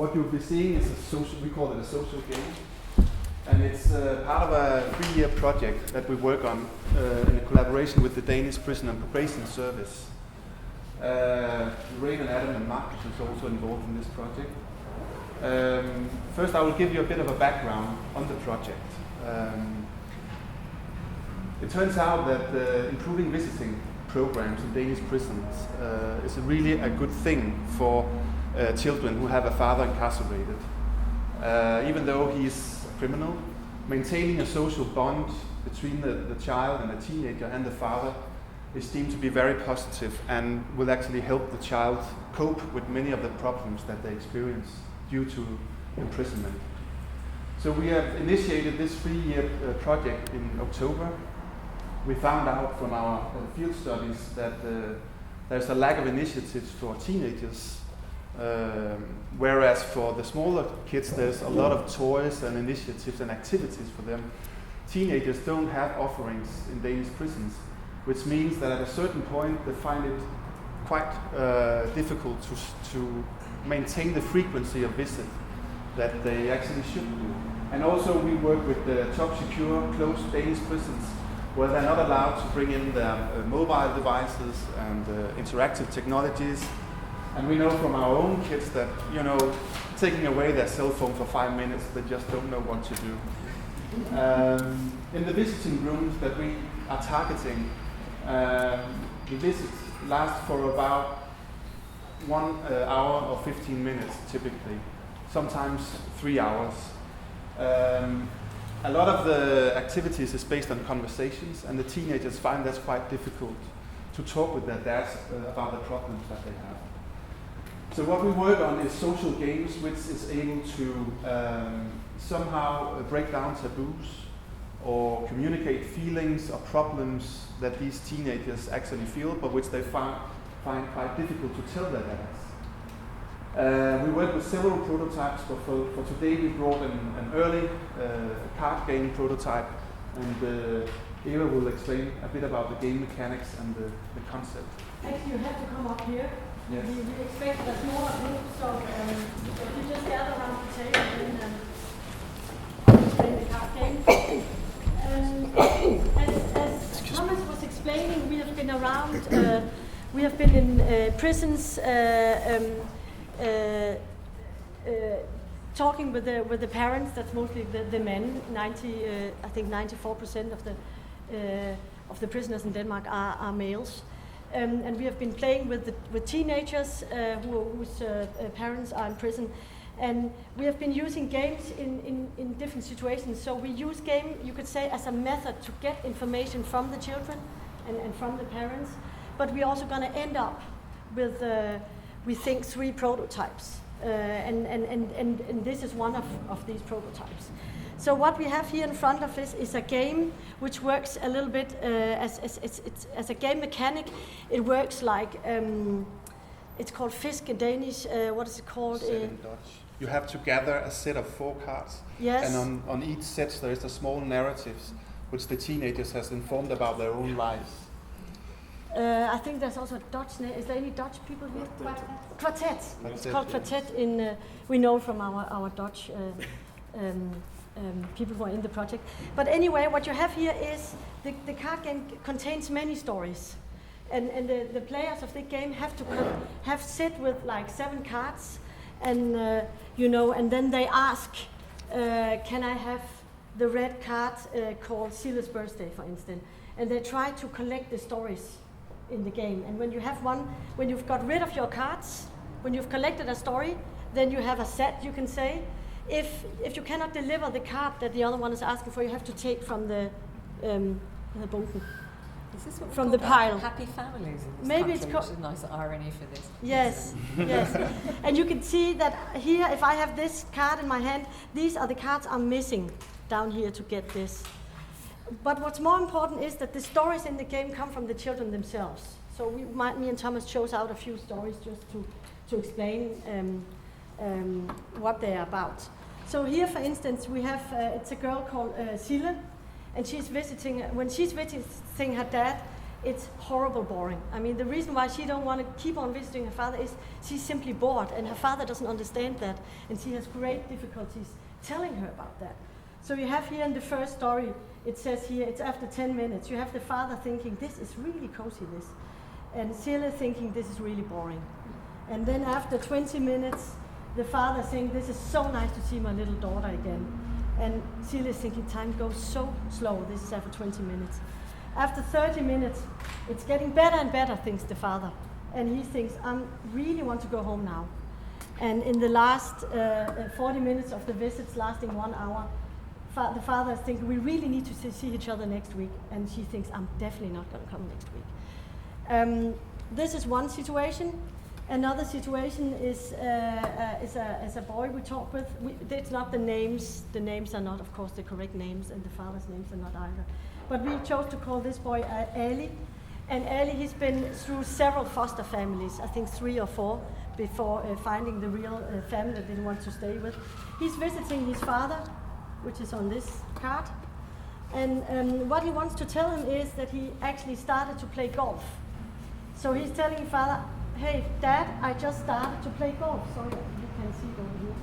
what you'll be seeing is a social, we call it a social game. And it's part of a 3-year project that we work on in a collaboration with the Danish Prison and Probation Service. Raven, Adam and Markussen is also involved in this project. First I will give you a bit of a background on the project. It turns out that improving visiting programs in Danish prisons is really a good thing for children who have a father incarcerated. Even though he's criminal, maintaining a social bond between the child and the teenager and the father is deemed to be very positive and will actually help the child cope with many of the problems that they experience due to imprisonment. So we have initiated this 3-year project in October. We found out from our field studies that there's a lack of initiatives for teenagers, whereas for the smaller kids there's a lot of toys and initiatives and activities for them. Teenagers don't have offerings in Danish prisons, which means that at a certain point they find it quite difficult to maintain the frequency of visit that they actually should do. And also we work with the top secure closed Danish prisons where they're not allowed to bring in their mobile devices and interactive technologies. And we know from our own kids that, taking away their cell phone for 5 minutes, they just don't know what to do. In the visiting rooms that we are targeting, the visits last for about 1 hour or 15 minutes typically, sometimes 3 hours. A lot of the activities is based on conversations, and the teenagers find that's quite difficult to talk with their dads about the problems that they have. So what we work on is social games, which is able to somehow break down taboos or communicate feelings or problems that these teenagers actually feel, but which they find quite difficult to tell their dads. We work with several prototypes, but for today we brought an early card game prototype, and Eva will explain a bit about the game mechanics and the concept. Actually, you have to come up here. Yes. We expect a smaller group, so if you just gather around the table and explain the card game. As Thomas was explaining, we have been around, we have been in prisons talking with the parents. That's mostly the men. I think 94% of the prisoners in Denmark are males. And we have been playing with teenagers whose parents are in prison, and we have been using games in different situations. So we use game, you could say, as a method to get information from the children and from the parents. But we're also going to end up with, we think, 3 prototypes, and this is one of these prototypes. So what we have here in front of us is a game which works a little bit as a game mechanic. It works like, it's called Fisk in Danish. What is it called? Set in Dutch. You have to gather a set of 4 cards. Yes. And on each set there is a small narratives which the teenagers has informed about their own lives. I think there's also a Dutch name. Is there any Dutch people here? Quartet. It's called Quartet in, we know from our Dutch people who are in the project. But anyway, what you have here is the card game contains many stories, and the players of the game have to sit with like 7 cards, and and then they ask, can I have the red card called Silas' birthday, for instance, and they try to collect the stories in the game. And when you have one, when you've got rid of your cards, when you've collected a story, then you have a set, you can say. If you cannot deliver the card that the other one is asking for, you have to take from the bunken. Is this what from the pile? Happy families in this Maybe country, it's which is a nice irony for this. Yes, yes. And you can see that here, if I have this card in my hand, these are the cards I'm missing down here to get this. But what's more important is that the stories in the game come from the children themselves. So me and Thomas chose out a few stories just to explain what they are about. So here, for instance, we have, it's a girl called Sille, and she's visiting, when she's visiting her dad, it's horrible boring. I mean, the reason why she don't want to keep on visiting her father is she's simply bored, and her father doesn't understand that, and she has great difficulties telling her about that. So you have here in the first story, it says here, it's after 10 minutes, you have the father thinking, this is really cozy, this, and Celia thinking, this is really boring. And then after 20 minutes, the father saying, this is so nice to see my little daughter again. And Celia is thinking, time goes so slow, this is after 20 minutes. After 30 minutes, it's getting better and better, thinks the father. And he thinks, I really want to go home now. And in the last 40 minutes of the visits lasting 1 hour, the father is thinking, we really need to see each other next week. And she thinks, I'm definitely not going to come next week. This is one situation. Another situation is a boy we talk with. It's not the names. The names are not, of course, the correct names, and the father's names are not either. But we chose to call this boy Ali. And Ali, he's been through several foster families, I think 3 or 4, before finding the real family that he wants to stay with. He's visiting his father, which is on this card. And what he wants to tell him is that he actually started to play golf. So he's telling his father, hey, Dad, I just started to play golf. Sorry, you can see it over here.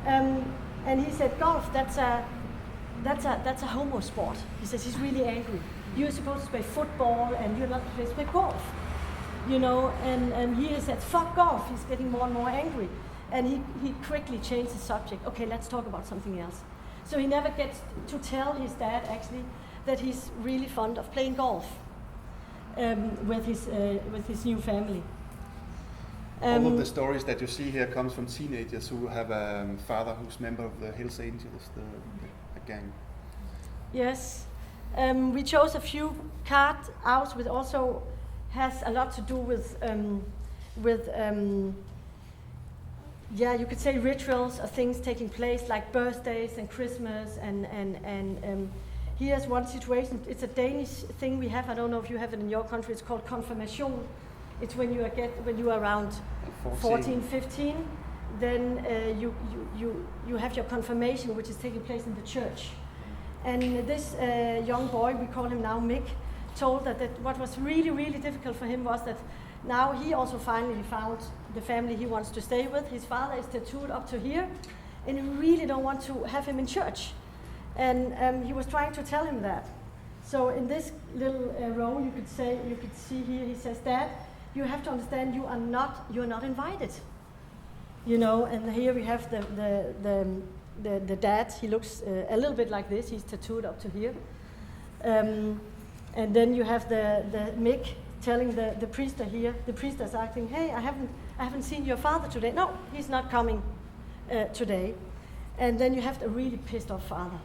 Sorry. And he said, golf, that's a homo sport. He says he's really angry. You're supposed to play football, and you're not supposed to play golf. You know, and he said, fuck golf. He's getting more and more angry. And he quickly changed the subject. Okay, let's talk about something else. So he never gets to tell his dad, actually, that he's really fond of playing golf with his new family. All of the stories that you see here comes from teenagers who have a father who's member of the Hells Angels, the gang. Yes. We chose a few cards out, which also has a lot to do with you could say rituals or things taking place like birthdays and Christmas and here's one situation. It's a Danish thing we have. I don't know if you have it in your country. It's called confirmation. It's when you are around 14, 15, then you have your confirmation, which is taking place in the church. And this young boy, we call him now Mick, told that what was really, really difficult for him was that now he also finally found the family he wants to stay with. His father is tattooed up to here, and he really don't want to have him in church. And he was trying to tell him that. So in this little row, you could see here, he says, Dad, you have to understand you're not invited. You know, and here we have the dad. He looks a little bit like this. He's tattooed up to here. And then you have the Mick telling the priester here. The priester is asking, hey, I haven't seen your father today. No, he's not coming today. And then you have the really pissed off father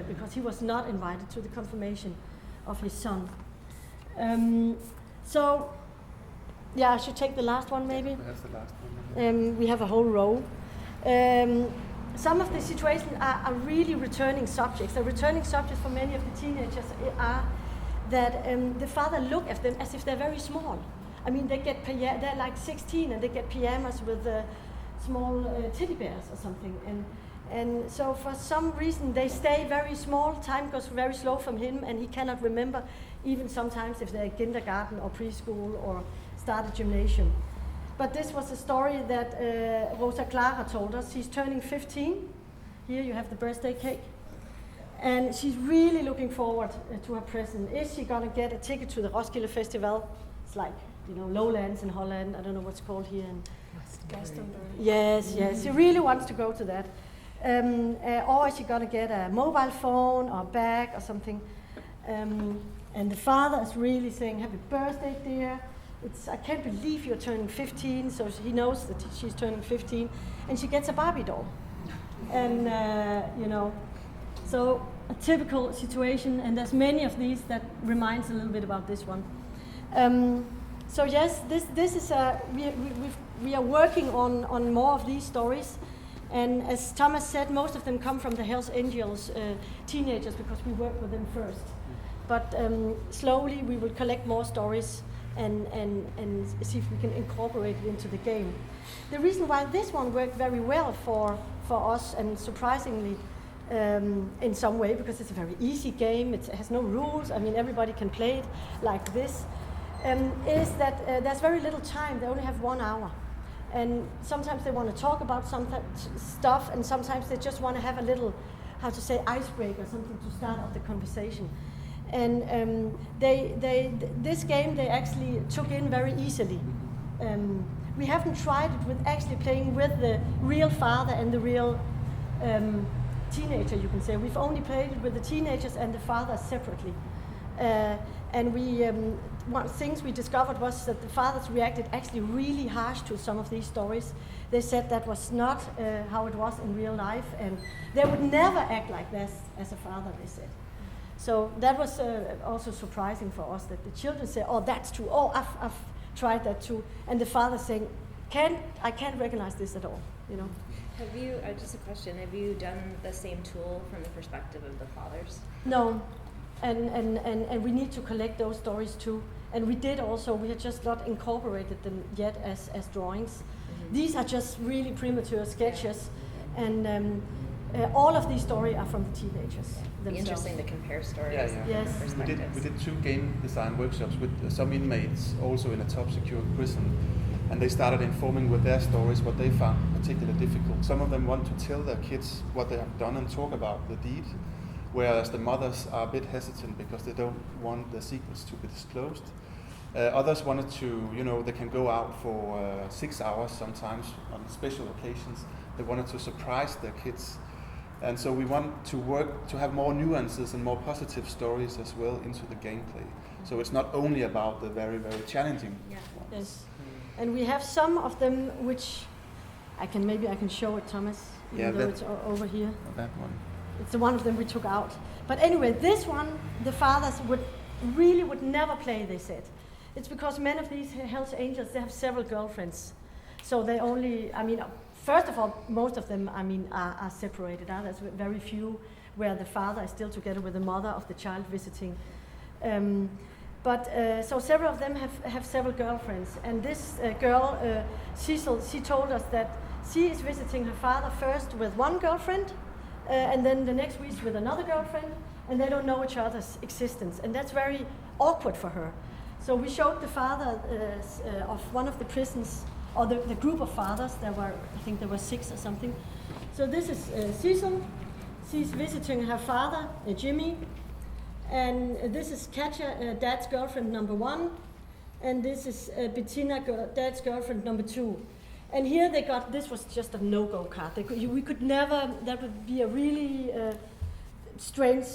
because he was not invited to the confirmation of his son. So, yeah, I should take the last one maybe. That's the last one. We have a whole row. Some of the situations are really returning subjects. The returning subjects for many of the teenagers are that the father look at them as if they're very small. I mean, they're like 16 and they get pajamas with small teddy bears or something. And so for some reason they stay very small. Time goes very slow from him, and he cannot remember even sometimes if they're kindergarten or preschool or started gymnasium. But this was a story that Rosa Clara told us. She's turning 15. Here you have the birthday cake. And she's really looking forward to her present. Is she gonna get a ticket to the Roskilde Festival? It's like, you know, Lowlands in Holland. I don't know what's called here. Glastonbury. Yes. She really wants to go to that. Or is she gonna get a mobile phone or a bag or something? And the father is really saying, happy birthday, dear. I can't believe you're turning 15, so he knows that she's turning 15, and she gets a Barbie doll. And, you know, so a typical situation, and there's many of these that reminds a little bit about this one. So yes, this is we are working on more of these stories, and as Thomas said, most of them come from the Hells Angels teenagers because we work with them first. But slowly we will collect more stories and see if we can incorporate it into the game. The reason why this one worked very well for us, and surprisingly in some way, because it's a very easy game. It has no rules. I mean, everybody can play it like this. Is that there's very little time. They only have 1 hour. And sometimes they want to talk about some stuff, and sometimes they just want to have a little, how to say, icebreaker, something to start off the conversation. And this game they actually took in very easily. We haven't tried it with actually playing with the real father and the real teenager, you can say. We've only played it with the teenagers and the fathers separately. And one things we discovered was that the fathers reacted actually really harsh to some of these stories. They said that was not how it was in real life, and they would never act like this as a father, they said. So that was also surprising for us, that the children say, oh, that's true, oh, I've tried that too. And the father saying, I can't recognize this at all, you know. Have you, just a question, have you done the same tool from the perspective of the fathers? No, and we need to collect those stories too. And we did also, we had just not incorporated them yet as drawings. Mm-hmm. These are just really premature sketches, and all of these stories are from the teenagers themselves. It'd be interesting to compare stories. Yes. We did 2 game design workshops with some inmates, also in a top secure prison, and they started informing with their stories what they found particularly difficult. Some of them want to tell their kids what they have done and talk about the deed, whereas the mothers are a bit hesitant because they don't want the secrets to be disclosed. Others wanted to, they can go out for 6 hours sometimes on special occasions. They wanted to surprise their kids. And so we want to work to have more nuances and more positive stories as well into the gameplay. So it's not only about the very, very challenging ones. Yes. And we have some of them which I can show it, Thomas, even though it's over here. That one. It's the one of them we took out. But anyway, this one, the fathers would never play, they said. It's because many of these Hells Angels, they have several girlfriends. So they only, first of all, most of them, are separated. There's very few where the father is still together with the mother of the child visiting. So several of them have several girlfriends. And this girl, Cecil, she told us that she is visiting her father first with one girlfriend, and then the next week with another girlfriend, and they don't know each other's existence. And that's very awkward for her. So we showed the father of one of the prisons, or the group of fathers. I think there were 6 or something. So this is Cecil. She's visiting her father, Jimmy. And this is Katja, dad's girlfriend number 1. And this is Bettina, dad's girlfriend number 2. And here this was just a no-go card. We could never, that would be a really strange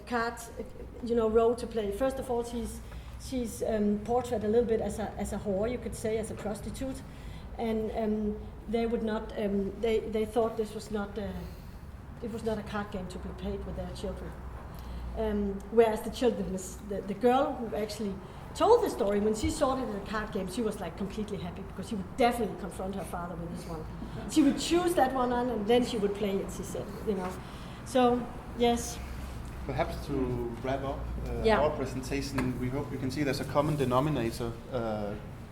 card, role to play. First of all, she's portrayed a little bit as a whore, you could say, as a prostitute, and they would not. They thought this was not. It was not a card game to be played with their children. Whereas the children, the girl who actually told the story, when she saw it in a card game, she was like completely happy because she would definitely confront her father with this one. She would choose that one on, and then she would play it. She said, So yes. Perhaps to wrap up our presentation, we hope you can see there's a common denominator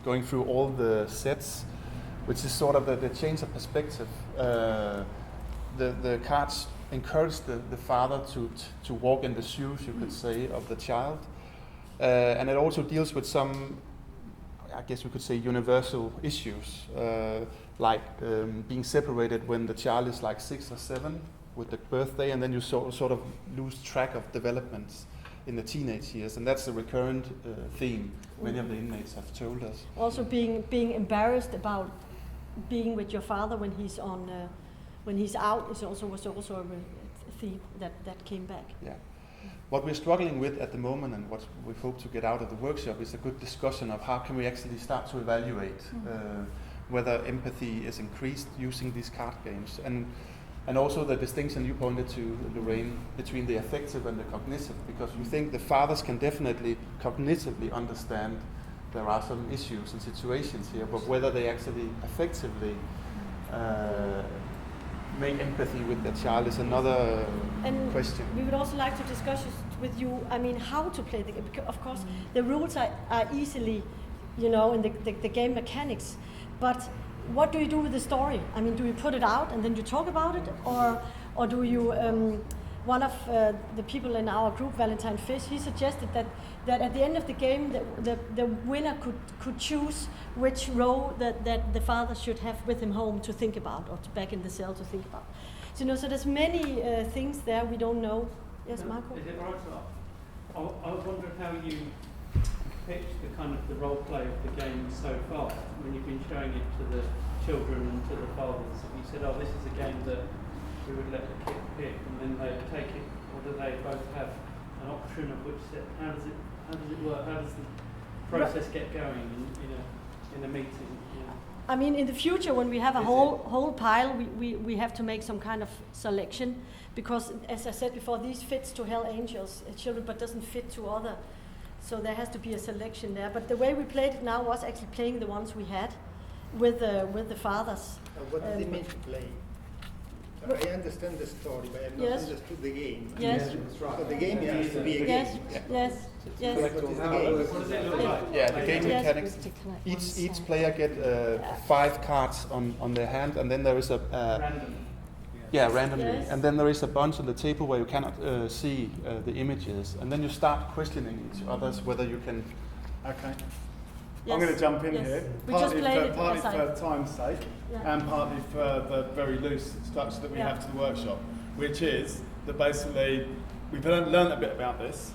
going through all the sets, which is sort of the change of perspective. The cards encourage the father to walk in the shoes, you could say, of the child. And it also deals with some, I guess we could say, universal issues, like being separated when the child is like 6 or 7, with the birthday, and then you sort of lose track of developments in the teenage years, and that's a recurrent theme many of the inmates have told us. Also, being embarrassed about being with your father when he's out was also a theme that came back. Yeah. What we're struggling with at the moment, and what we hope to get out of the workshop, is a good discussion of how can we actually start to evaluate whether empathy is increased using these card games, and also the distinction you pointed to, Lorraine, between the affective and the cognitive, because we think the fathers can definitely cognitively understand there are some issues and situations here, but whether they actually effectively make empathy with their child is another question. We would also like to discuss with you, how to play the game. Because of course, the rules are easily, in the game mechanics, but what do you do with the story? Do you put it out and then you talk about it, or or do you? One of the people in our group, Valentine Fish, he suggested that at the end of the game, the winner could choose which role that the father should have with him home to think about, or back in the cell to think about. So, so there's many things there we don't know. Yes, Marco? Is it right? I was wondering how you pitched the kind of the role play of the game so far, when you've been showing it to the children and to the fathers. You said, oh, this is a game that we would let the kid pick, and then they take it, or do they both have an option of which set? How does it work? How does the process get going in a meeting? I mean, in the future, when we have a whole pile, we have to make some kind of selection, because, as I said before, these fits to Hell Angels children, but doesn't fit to other. So there has to be a selection there. But the way we played it now was actually playing the ones we had with the fathers. What does it mean to play? I understand the story, but I have not understood the game. Yes. So the game has to be a game. Yes. What is the game? What does it look like? Yeah, the game Yes. mechanics. Each player get 5 cards on their hand, and then there is a Random. yeah, randomly, Yes. and then there is a bunch on the table where you cannot see the images, and then you start questioning each other's whether you can. Okay. Yes. I'm going to jump in Yes. here, We just played it partly aside. for time's sake, Yeah. and partly for the very loose structure that we have to the workshop, which is that basically we've learned a bit about this.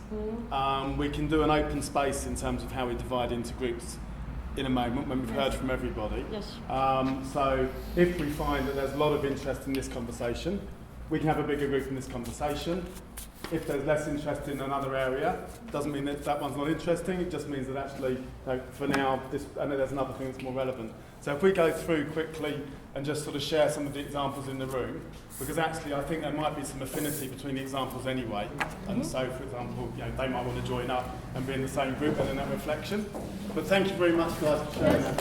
We can do an open space in terms of how we divide into groups in a moment when we've heard from everybody. Yes. So if we find that there's a lot of interest in this conversation, we can have a bigger group in this conversation. If there's less interest in another area, doesn't mean that one's not interesting, it just means that actually, for now, I know there's another thing that's more relevant. So if we go through quickly and just sort of share some of the examples in the room, because actually I think there might be some affinity between the examples anyway, and so, for example, they might want to join up and be in the same group and in that reflection. But thank you very much, guys, for sharing that.